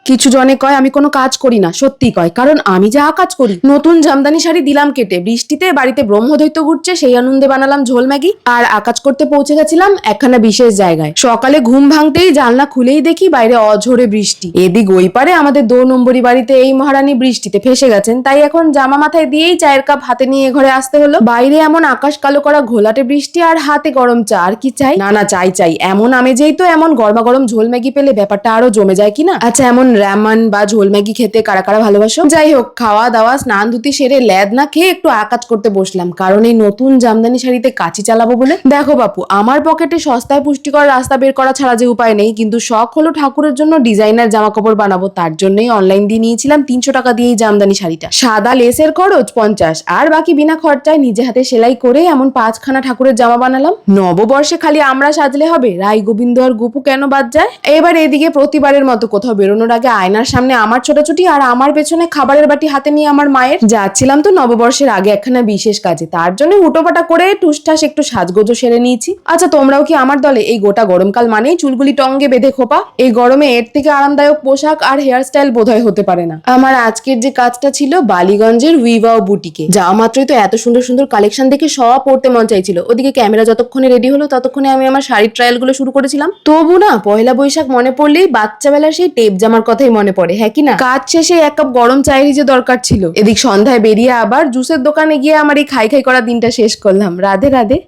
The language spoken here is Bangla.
কিছু জনে কয় আমি কোনো কাজ করি না, সত্যি কয়, কারণ আমি যা কাজ করি। নতুন জামদানি শাড়ি দিলাম কেটে, বৃষ্টিতে বাড়িতে ব্রহ্মদৈত্য ঘুরছে, সেই আনন্দে বানালাম ঝোল ম্যাগি। আর আকাজ করতে পৌঁছে গেছিলাম একখানা বিশেষ জায়গায়। সকালে ঘুম ভাঙতেই জানলা খুলেই দেখি বাইরে অঝোরে বৃষ্টি। এদিক ওই পারে আমাদের 2 নম্বরই বাড়িতে এই মহারানী বৃষ্টিতে ফেসে গেছেন, তাই এখন জামা মাথায় দিয়েই চায়ের কাপ হাতে নিয়ে ঘরে আসতে হলো। বাইরে এমন আকাশ কালো করা ঘোলাটে বৃষ্টি আর হাতে গরম চা, আর কি চাই? না চাই চাই, এমন আমেজেই তো এমন গরমা গরম ঝোল ম্যাগি পেলে ব্যাপারটা আরো জমে যায় কিনা। আচ্ছা, এমন রামান বা ঝোল ম্যাগি খেতে কারা কারা ভালোবাসো? যাই হোক, খাওয়া দাওয়া স্নান ধুতি সেরে ল্যাদ না খেয়ে একটু আকাজ করতে বসলাম, কারণ এই নতুন জামদানি শাড়িতে কাচি চালাবো বলে। দেখো বাপু, আমার পকেটে সস্তায় পুষ্টিকর রাস্তা বের করা ছাড়া যে উপায় নেই, কিন্তু শখ হলো ঠাকুরের জন্য ডিজাইনার জামা কাপড় বানাবো। তার জন্যই অনলাইন দিয়ে নিয়েছিলাম 300 টাকা দিয়ে এই জামদানি শাড়িটা। সাদা লেসের খরচ 50, আর বাকি বিনা খরচায় নিজে হাতে সেলাই করে এমন 5খানা ঠাকুরের জামা বানালাম। নববর্ষে খালি আমরা সাজলে হবে? রাই গোবিন্দ আর গুপু কেন বাদ যায়? এবার এদিকে প্রতিবারের মতো কোথাও বেরোনোর আগে আয়নার সামনে আমার ছোটাছুটি, আর আমার পেছনে খাবারের বাটি হাতে নিয়ে আমার মায়ের। যাচ্ছিলাম তো নববর্ষের আগে একখানা বিশেষ কাজে, তার জন্য হুটোপাটা করে টুসটাস একটু সাজগোজো সেরে নিয়েছি। আচ্ছা, তোমরাও কি আমার দলে? এই গোটা গরমকাল মানেই চুলগুলি টঙ্গে বেঁধে খোপা। এই গরমে এর থেকে আরামদায়ক পোশাক আর হেয়ার স্টাইল বোধহয় হতে পারে না। আমার আজকের যে কাজটা ছিল বালিগঞ্জের উইভাও বুটিকে। যাওয়া মাত্রই তো এত সুন্দর সুন্দর কালেকশন দেখে সব পড়তে মন চাইছিল। ওদিকে ক্যামেরা যতক্ষণে রেডি হলো ততক্ষণে আমি আমার শাড়ির ট্রায়াল গুলো শুরু করেছিলাম। তবু না, পয়লা বৈশাখ মনে পড়লেই বাচ্চা বেলার সেই টেপ জামার কথাই মনে পড়ে, হ্যাঁ কি না? কাজ শেষে 1 কাপ গরম চায়েরই যে দরকার ছিল। এদিক সন্ধ্যায় বেরিয়ে আবার জুসের দোকানে গিয়ে আমার এই খাই খাই করা দিনটা শেষ করলাম। রাধে রাধে।